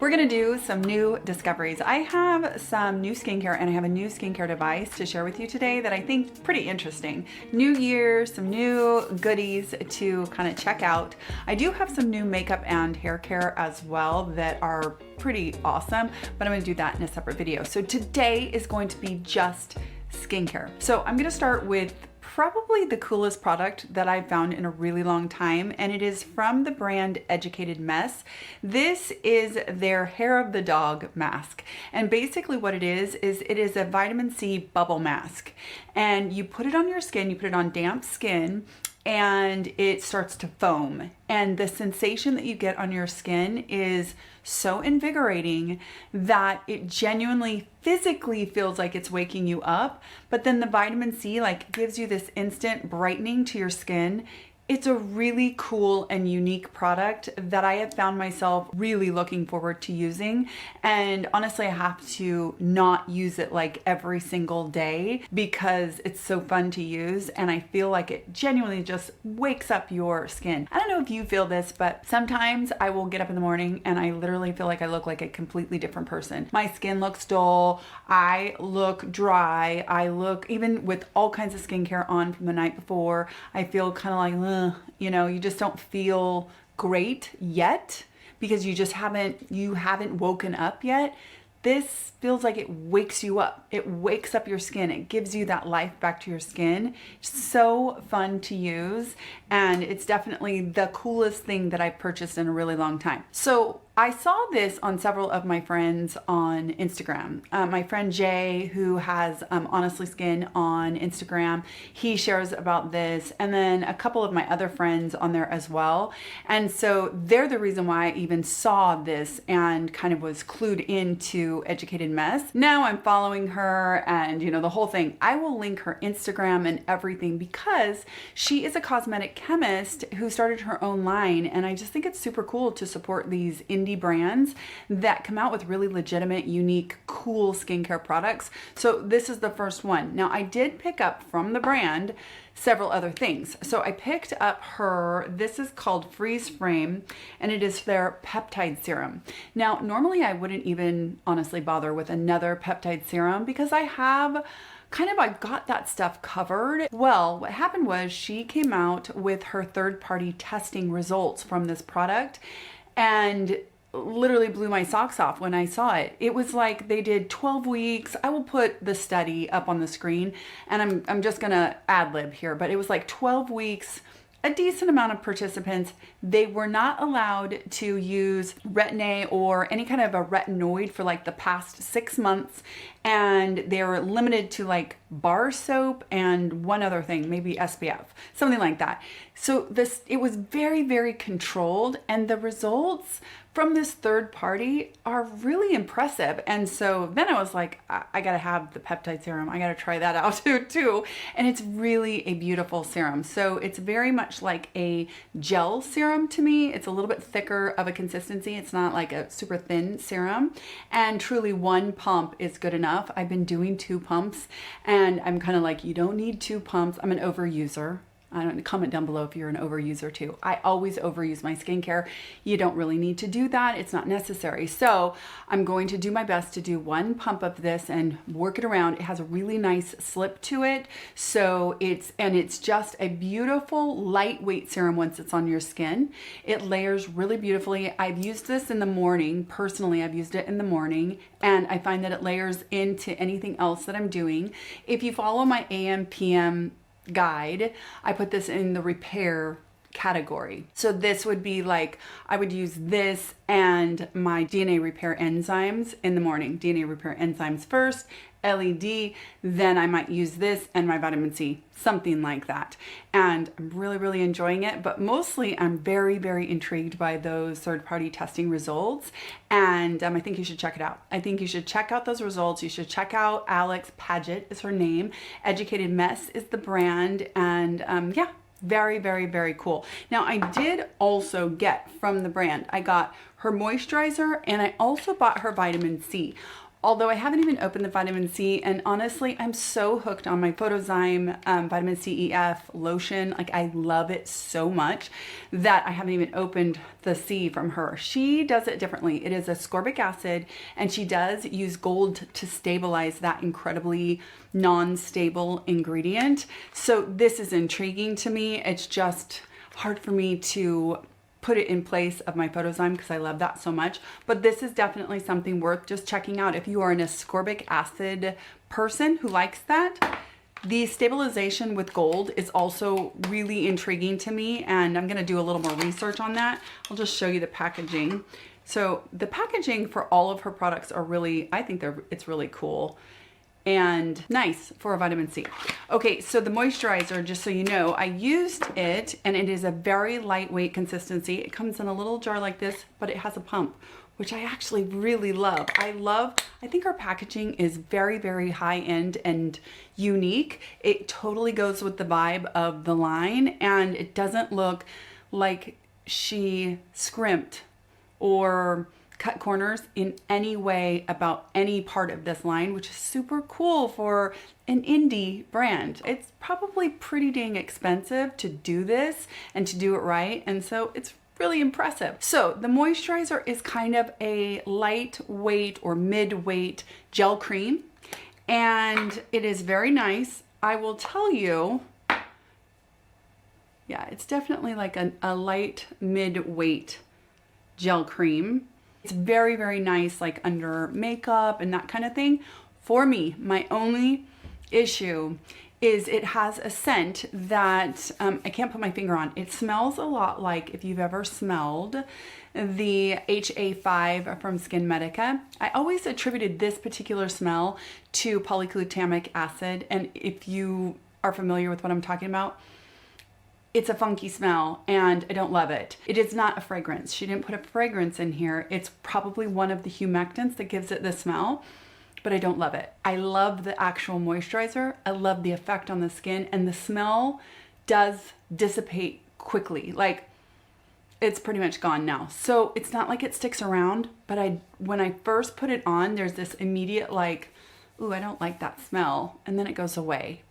we're gonna do some new discoveries. I have some new skincare and I have a new skincare device to share with you today that I think pretty interesting. New year, some new goodies to kind of check out. I do have some new makeup and hair care as well that are pretty awesome, but I'm gonna do that in a separate video. So today is going to be just skincare. So I'm gonna start with probably the coolest product that I've found in a really long time, and it is from the brand Educated Mess. This is their hair of the dog mask, and basically what it is it is a vitamin C bubble mask, and you put it on your skin, you put it on damp skin, and it starts to foam, and the sensation that you get on your skin is so invigorating that it genuinely physically feels like it's waking you up, but then the vitamin C like gives you this instant brightening to your skin. It's a really cool and unique product that I have found myself really looking forward to using. And honestly, I have to not use it like every single day because it's so fun to use. And I feel like it genuinely just wakes up your skin. I don't know if you feel this, but sometimes I will get up in the morning and I literally feel like I look like a completely different person. My skin looks dull. I look dry. I look, even with all kinds of skincare on from the night before, I feel kind of like, you know, you just don't feel great yet because you haven't woken up yet. This feels like it wakes you up. It wakes up your skin. It gives you that life back to your skin. So fun to use. And it's definitely the coolest thing that I've purchased in a really long time. So I saw this on several of my friends on Instagram. My friend Jay, who has Honestly Skin on Instagram, he shares about this, and then a couple of my other friends on there as well. And so they're the reason why I even saw this and kind of was clued into Educated Mess. Now I'm following her and, you know, the whole thing. I will link her Instagram and everything because she is a cosmetic chemist who started her own line, and I just think it's super cool to support these indie brands that come out with really legitimate, unique, cool skincare products. So this is the first one. Now I did pick up from the brand several other things. So I picked up this is called Freeze Frame, and it is their peptide serum. Now normally I wouldn't even honestly bother with another peptide serum because I've got that stuff covered. Well, what happened was she came out with her third-party testing results from this product and literally blew my socks off when I saw it. It was like they did 12 weeks. I will put the study up on the screen, and I'm just gonna ad lib here, but it was like 12 weeks, a decent amount of participants. They were not allowed to use Retin-A or any kind of a retinoid for like the past 6 months, and they were limited to like bar soap and one other thing, maybe SPF, something like that. So it was very, very controlled, and the results from this third party are really impressive. And so then I was like, I gotta have the peptide serum. I gotta try that out too. And it's really a beautiful serum. So it's very much like a gel serum to me. It's a little bit thicker of a consistency. It's not like a super thin serum. And truly one pump is good enough. I've been doing 2 pumps, and I'm kind of like, you don't need 2 pumps. I'm an overuser. I don't comment down below if you're an overuser too. I always overuse my skincare. You don't really need to do that. It's not necessary. So I'm going to do my best to do 1 pump of this and work it around. It has a really nice slip to it. So it's just a beautiful lightweight serum once it's on your skin. It layers really beautifully. I've used this in the morning. Personally, I've used it in the morning, and I find that it layers into anything else that I'm doing. If you follow my AM PM guide, I put this in the repair category. So this would be like, I would use this and my DNA repair enzymes in the morning. DNA repair enzymes first, LED, then I might use this and my vitamin C, something like that. And I'm really, really enjoying it, but mostly I'm very, very intrigued by those third-party testing results. And I think you should check it out. I think you should check out those results. You should check out Alex Paget is her name. Educated Mess is the brand. And yeah, very, very, very cool. Now I did also get from the brand, I got her moisturizer and I also bought her vitamin C. although I haven't even opened the vitamin C, and honestly, I'm so hooked on my Photozyme vitamin C EF lotion. Like, I love it so much that I haven't even opened the C from her. She does it differently. It is ascorbic acid, and she does use gold to stabilize that incredibly non-stable ingredient. So this is intriguing to me. It's just hard for me to put it in place of my Photozyme because I love that so much. But this is definitely something worth just checking out if you are an ascorbic acid person who likes that. The stabilization with gold is also really intriguing to me, and I'm gonna do a little more research on that. I'll just show you the packaging. So the packaging for all of her products are really, I think it's really cool and nice for a vitamin C. Okay, so the moisturizer, just so you know, I used it, and it is a very lightweight consistency. It comes in a little jar like this, but it has a pump, which I actually really love. I think our packaging is very, very high end and unique. It totally goes with the vibe of the line, and it doesn't look like she scrimped or cut corners in any way about any part of this line, which is super cool for an indie brand. It's probably pretty dang expensive to do this and to do it right, and so it's really impressive. So the moisturizer is kind of a lightweight or mid-weight gel cream, and it is very nice. I will tell you, yeah, it's definitely like a light mid-weight gel cream. It's very, very nice, like under makeup and that kind of thing. For me, my only issue is it has a scent that I can't put my finger on. It smells a lot like, if you've ever smelled the HA5 from Skin Medica. I always attributed this particular smell to polyglutamic acid, and if you are familiar with what I'm talking about, it's a funky smell and I don't love it. It is not a fragrance. She didn't put a fragrance in here. It's probably one of the humectants that gives it the smell, but I don't love it. I love the actual moisturizer. I love the effect on the skin, and the smell does dissipate quickly. Like, it's pretty much gone now. So it's not like it sticks around, but when I first put it on, there's this immediate like, ooh, I don't like that smell. And then it goes away.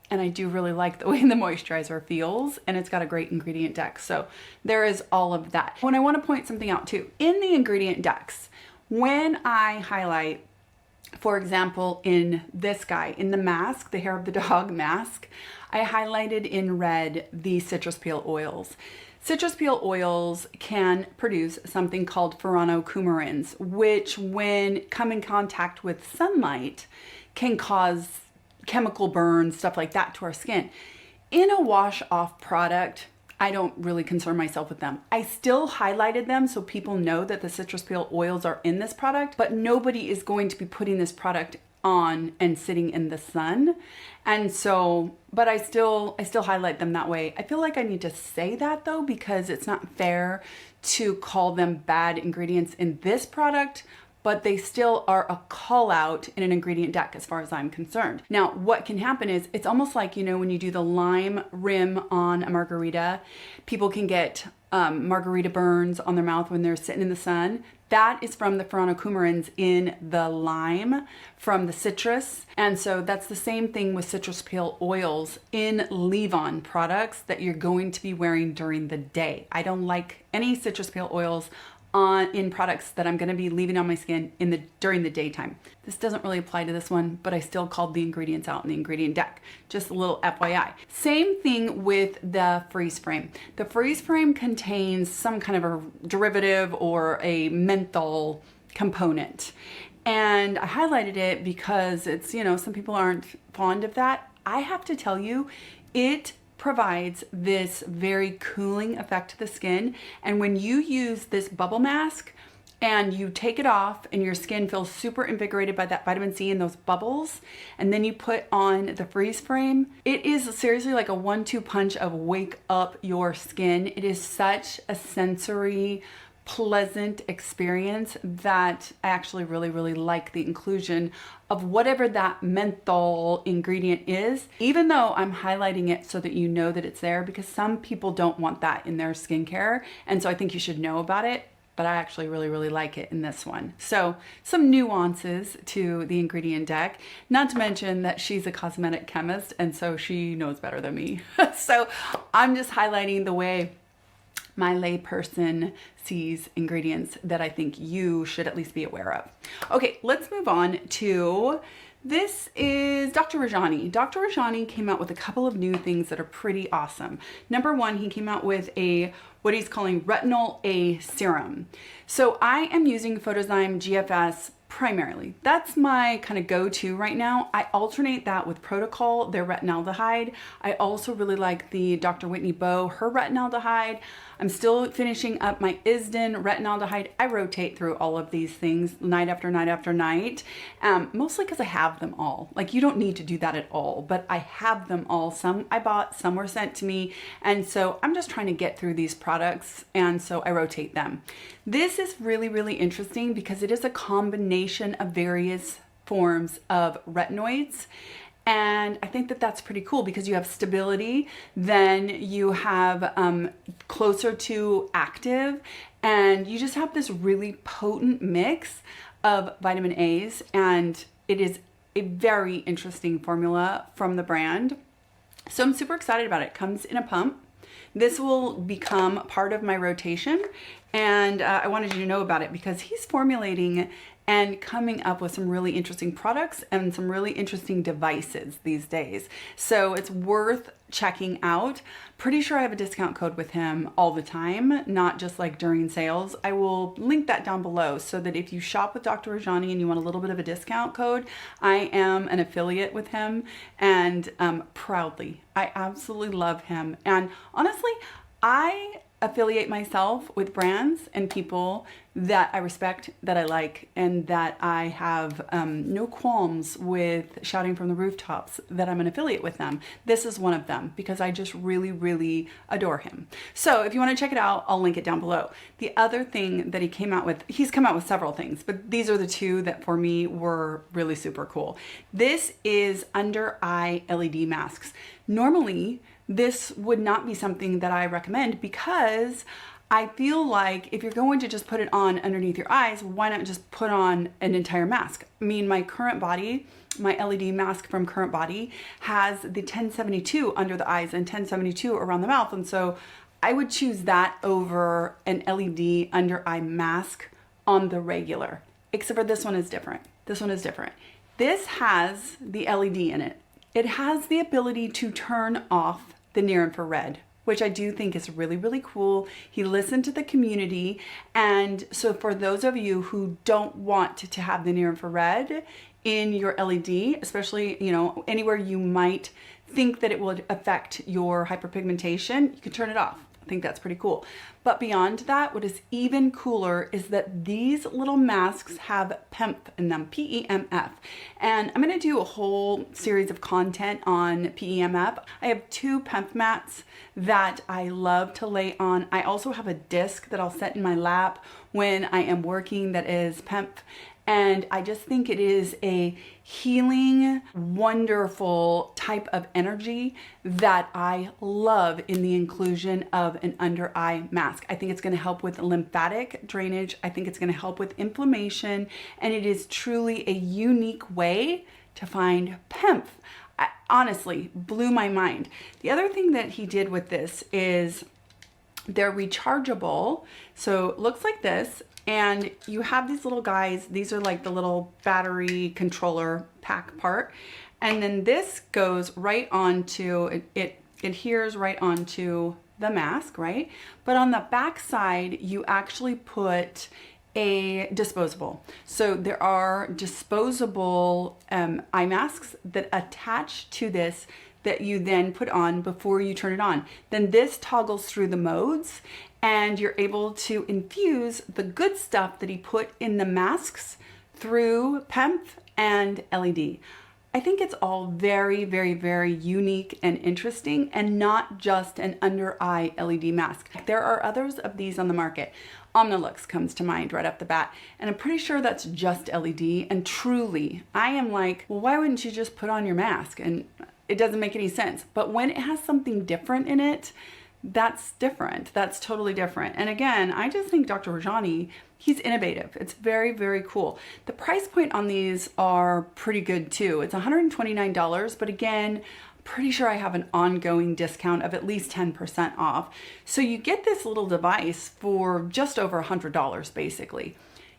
And I do really like the way the moisturizer feels, and it's got a great ingredient deck. So there is all of that. When I want to point something out too, in the ingredient decks, when I highlight, for example, in this guy, in the mask, the hair of the dog mask, I highlighted in red the citrus peel oils. Citrus peel oils can produce something called furanocoumarins, which when come in contact with sunlight can cause chemical burns, stuff like that to our skin. In a wash off product, I don't really concern myself with them. I still highlighted them so people know that the citrus peel oils are in this product, but nobody is going to be putting this product on and sitting in the sun. And so, but I still highlight them that way. I feel like I need to say that though, because it's not fair to call them bad ingredients in this product, but they still are a call out in an ingredient deck as far as I'm concerned. Now, what can happen is it's almost like, you know, when you do the lime rim on a margarita, people can get margarita burns on their mouth when they're sitting in the sun. That is from the furanocoumarins in the lime from the citrus. And so that's the same thing with citrus peel oils in leave-on products that you're going to be wearing during the day. I don't like any citrus peel oils in products that I'm going to be leaving on my skin during the daytime. This doesn't really apply to this one, but I still called the ingredients out in the ingredient deck. Just a little FYI. Same thing with the freeze frame. The freeze frame contains some kind of a derivative or a menthol component. And I highlighted it because it's, you know, some people aren't fond of that. I have to tell you, it provides this very cooling effect to the skin, and when you use this bubble mask and you take it off and your skin feels super invigorated by that vitamin C and those bubbles, and then you put on the freeze frame, it is seriously like a 1-2 punch of wake up your skin. It is such a sensory pleasant experience that I actually really, really like the inclusion of whatever that menthol ingredient is, even though I'm highlighting it so that you know that it's there, because some people don't want that in their skincare. And so I think you should know about it. but I actually really like it in this one. So some nuances to the ingredient deck, not to mention that she's a cosmetic chemist and so she knows better than me. So I'm just highlighting the way my layperson sees ingredients that I think you should at least be aware of. Okay, let's move on to, this is Dr. Rajani. Dr. Rajani came out with a couple of new things that are pretty awesome. Number one, he came out with what he's calling Retinol A Serum. So I am using Photozyme GFS primarily. That's my kind of go-to right now. I alternate that with Protocol, their retinaldehyde. I also really like the Dr. Whitney Bowe, her retinaldehyde. I'm still finishing up my Isden retinaldehyde. I rotate through all of these things night after night after night, mostly because I have them all. Like, you don't need to do that at all, but I have them all. Some I bought, some were sent to me, and so I'm just trying to get through these products, and so I rotate them. This is really interesting because it is a combination of various forms of retinoids. And I think that that's pretty cool because you have stability, then you have closer to active, and you just have this really potent mix of vitamin A's, and it is a very interesting formula from the brand. So I'm super excited about it. It comes in a pump. This will become part of my rotation, and I wanted you to know about it because he's formulating and coming up with some really interesting products and some really interesting devices these days. So it's worth checking out. Pretty sure I have a discount code with him all the time, not just like during sales. I will link that down below so that if you shop with Dr. Rajani and you want a little bit of a discount code, I am an affiliate with him, and proudly, I absolutely love him. And honestly, I affiliate myself with brands and people that I respect, that I like, and that I have no qualms with shouting from the rooftops that I'm an affiliate with them. This is one of them because I just really adore him. So if you want to check it out, I'll link it down below. The other thing that he came out with, he's come out with several things, but these are the two that for me were really super cool. This is under eye LED masks. Normally, this would not be something that I recommend because I feel like if you're going to just put it on underneath your eyes, why not just put on an entire mask? I mean, my Current Body, my LED mask from Current Body has the 1072 under the eyes and 1072 around the mouth. And so I would choose that over an LED under eye mask on the regular, except for this one is different. This one is different. This has the LED in it. It has the ability to turn off the near infrared, which I do think is really cool. He listened to the community, and so for those of you who don't want to have the near infrared in your LED, especially, you know, anywhere you might think that it would affect your hyperpigmentation, you can turn it off. I think that's pretty cool. But beyond that, what is even cooler is that these little masks have PEMF in them, PEMF. And I'm gonna do a whole series of content on PEMF. I have 2 PEMF mats that I love to lay on. I also have a disc that I'll set in my lap when I am working that is PEMF. And I just think it is a healing, wonderful type of energy that I love in the inclusion of an under eye mask. I think it's gonna help with lymphatic drainage. I think it's gonna help with inflammation. And it is truly a unique way to find PEMF. Honestly, blew my mind. The other thing that he did with this is they're rechargeable. So it looks like this. And you have these little guys, these are like the little battery controller pack part. And then this goes right onto, it adheres right onto the mask, right? But on the back side, you actually put a disposable. So there are disposable eye masks that attach to this that you then put on before you turn it on. Then this toggles through the modes and you're able to infuse the good stuff that he put in the masks through PEMF and LED. I think it's all very unique and interesting, and not just an under eye LED mask. There are others of these on the market. Omnilux comes to mind right off the bat, and I'm pretty sure that's just LED. And truly, I am like, well, why wouldn't you just put on your mask? And it doesn't make any sense. But when it has something different in it, that's different. That's totally different. And again, I just think Dr. Rajani, he's innovative. It's very, very cool. The price point on these are pretty good too. It's $129, but again, pretty sure I have an ongoing discount of at least 10% off. So you get this little device for just over $100 basically.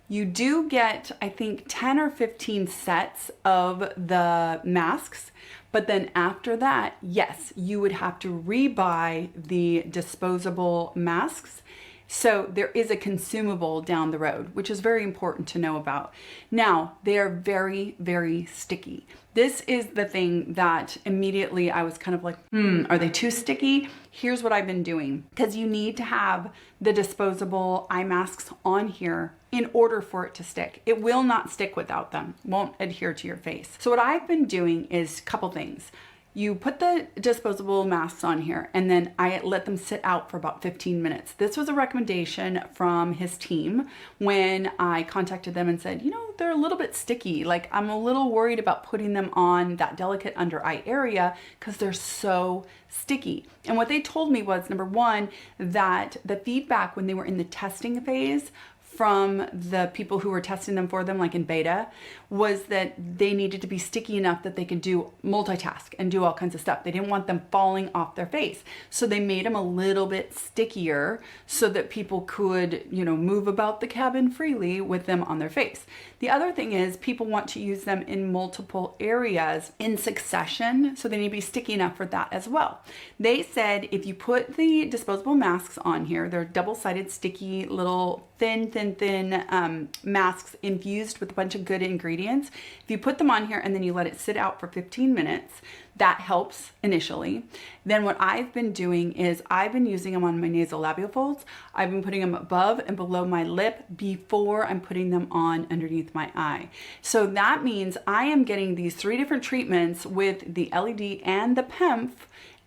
You do get, I think, 10 or 15 sets of the masks, but then after that, yes, you would have to rebuy the disposable masks. So there is a consumable down the road, which is very important to know about. Now, they are very, very sticky. This is the thing that immediately I was kind of like, are they too sticky? Here's what I've been doing, because you need to have the disposable eye masks on here in order for it to stick. It will not stick without them, won't adhere to your face. So what I've been doing is a couple things. You put the disposable masks on here and then I let them sit out for about 15 minutes. This was a recommendation from his team when I contacted them and said, you know, they're a little bit sticky. Like, I'm a little worried about putting them on that delicate under eye area because they're so sticky. And what they told me was, number one, that the feedback when they were in the testing phase from the people who were testing them for them, like in beta, was that they needed to be sticky enough that they could do multitask and do all kinds of stuff. They didn't want them falling off their face. So they made them a little bit stickier so that people could, you know, move about the cabin freely with them on their face. The other thing is people want to use them in multiple areas in succession, so they need to be sticky enough for that as well. They said if you put the disposable masks on here, they're double-sided sticky little thin masks infused with a bunch of good ingredients. If you put them on here and then you let it sit out for 15 minutes, that helps initially. Then what I've been doing is I've been using them on my nasolabial folds. I've been putting them above and below my lip before I'm putting them on underneath my eye. So that means I am getting these 3 different treatments with the LED and the PEMF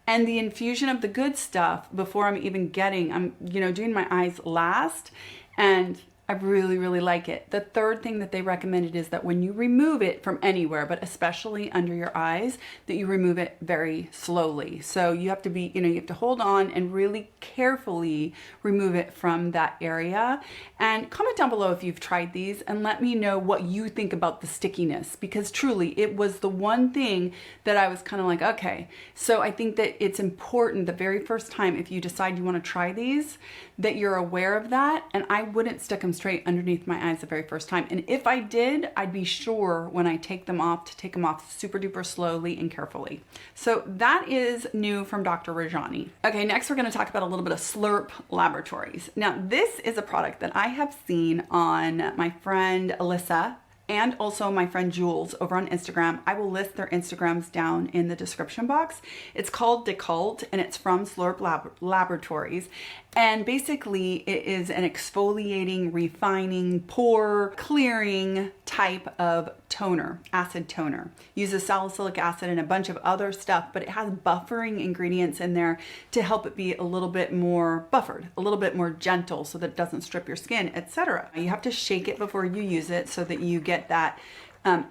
and the infusion of the good stuff before I'm even getting, I'm doing my eyes last. And I really, really like it. The third thing that they recommended is that when you remove it from anywhere, but especially under your eyes, that you remove it very slowly. So you have to be, you have to hold on and really carefully remove it from that area. And comment down below if you've tried these and let me know what you think about the stickiness, because truly it was the one thing that I was kind of like, okay. So I think that it's important the very first time, if you decide you want to try these, that you're aware of that. And I wouldn't stick them straight underneath my eyes the very first time. And if I did, I'd be sure when I take them off to take them off super duper slowly and carefully. So that is new from Dr. Rajani. Okay, next we're going to talk about a little bit of Slurp Laboratories. Now this is a product that I have seen on my friend Alyssa and also my friend Jules over on Instagram. I will list their Instagrams down in the description box. It's called Decalt and it's from Slurp Laboratories. And basically it is an exfoliating, refining, pore clearing type of toner, acid toner. Uses salicylic acid and a bunch of other stuff, but it has buffering ingredients in there to help it be a little bit more buffered, a little bit more gentle so that it doesn't strip your skin, etc. You have to shake it before you use it so that you get that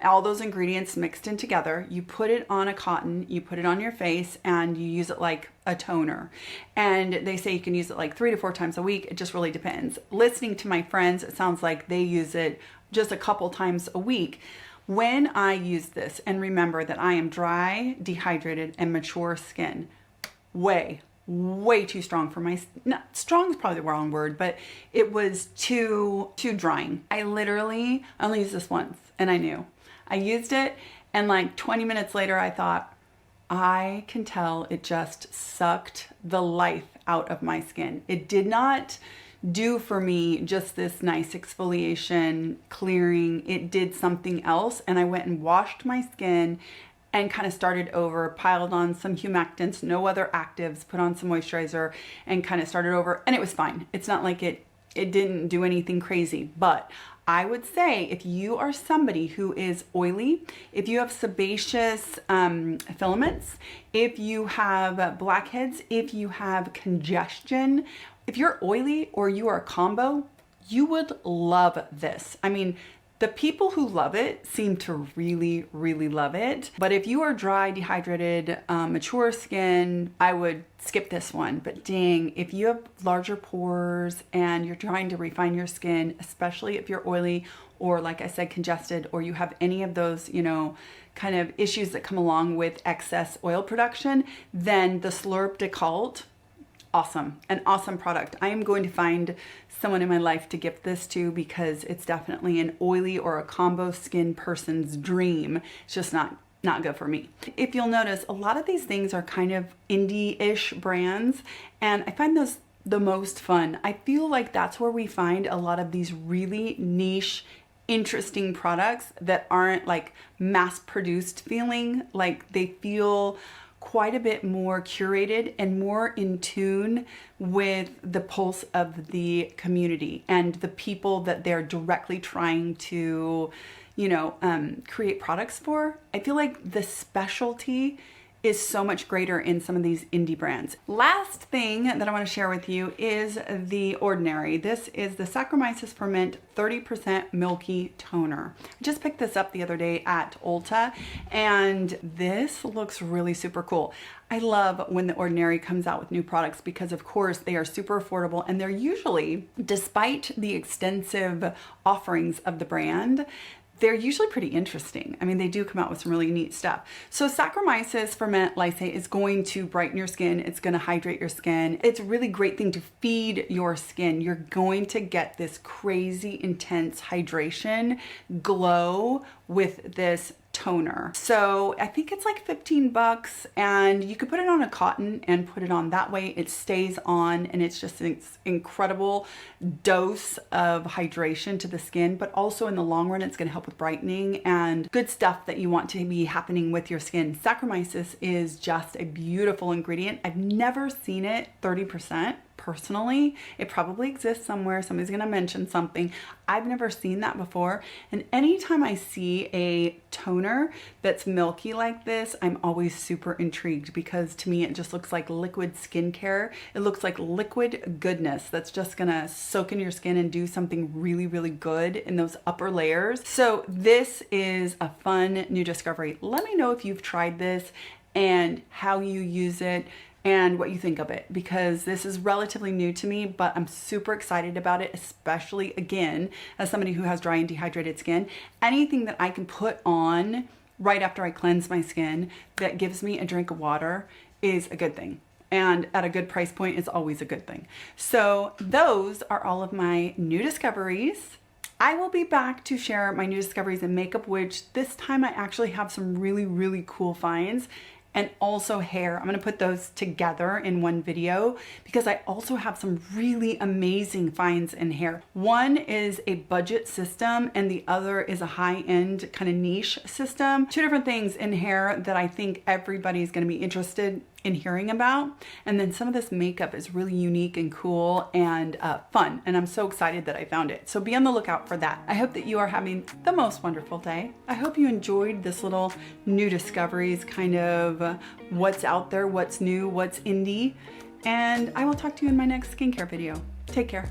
all those ingredients mixed in together. You put it on a cotton, you put it on your face, and you use it like a toner. And they say you can use it like 3 to 4 times a week. It just really depends. Listening to my friends, it sounds like they use it just a couple times a week. When I use this, and remember that I am dry, dehydrated, and mature skin, way too strong for my, not strong is probably the wrong word, but it was too drying. I only used this once and I knew. I used it and like 20 minutes later I thought, I can tell it just sucked the life out of my skin. It did not do for me just this nice exfoliation, clearing. It did something else, and I went and washed my skin and kind of started over, piled on some humectants, no other actives, put on some moisturizer, and kind of started over, and it was fine. It's not like it didn't do anything crazy, but I would say if you are somebody who is oily, if you have sebaceous filaments, if you have blackheads, if you have congestion, if you're oily or you are a combo, you would love this. I mean, The people who love it seem to really, really love it. But if you are dry, dehydrated, mature skin, I would skip this one. But dang, if you have larger pores and you're trying to refine your skin, especially if you're oily or, like I said, congested, or you have any of those, you know, kind of issues that come along with excess oil production, then the Slurp Decalt, awesome, an awesome product. I am going to find someone in my life to gift this to because it's definitely an oily or a combo skin person's dream. It's just not good for me. If you'll notice, a lot of these things are kind of indie-ish brands, and I find those the most fun. I feel like that's where we find a lot of these really niche, interesting products that aren't like mass-produced feeling, like they feel quite a bit more curated and more in tune with the pulse of the community and the people that they're directly trying to, you know, create products for. I feel like the specialty is so much greater in some of these indie brands. Last thing that I want to share with you is the Ordinary. This is the Saccharomyces Ferment 30% Milky Toner. I just picked this up the other day at Ulta, and this looks really super cool. I love when the Ordinary comes out with new products because, of course, they are super affordable, and they're usually, despite the extensive offerings of the brand, they're usually pretty interesting. I mean, they do come out with some really neat stuff. So Saccharomyces Ferment Lysate is going to brighten your skin. It's going to hydrate your skin. It's a really great thing to feed your skin. You're going to get this crazy intense hydration glow with this toner. So I think it's like 15 bucks, and you could put it on a cotton and put it on that way. It stays on, and it's just an incredible dose of hydration to the skin, but also in the long run, it's going to help with brightening and good stuff that you want to be happening with your skin. Saccharomyces is just a beautiful ingredient. I've never seen it 30%. Personally, it probably exists somewhere. Somebody's going to mention something. I've never seen that before. And anytime I see a toner that's milky like this, I'm always super intrigued because to me, it just looks like liquid skincare. It looks like liquid goodness that's just going to soak in your skin and do something really, really good in those upper layers. So this is a fun new discovery. Let me know if you've tried this and how you use it and what you think of it, because this is relatively new to me, but I'm super excited about it, especially again, as somebody who has dry and dehydrated skin. Anything that I can put on right after I cleanse my skin that gives me a drink of water is a good thing. And at a good price point is always a good thing. So those are all of my new discoveries. I will be back to share my new discoveries in makeup, which this time I actually have some really, really cool finds. And also hair. I'm going to put those together in one video because I also have some really amazing finds in hair. One is a budget system and the other is a high-end kind of niche system. Two different things in hair that I think everybody's going to be interested in hearing about. And then some of this makeup is really unique and cool and fun. And I'm so excited that I found it. So be on the lookout for that. I hope that you are having the most wonderful day. I hope you enjoyed this little new discoveries, kind of what's out there, what's new, what's indie. And I will talk to you in my next skincare video. Take care.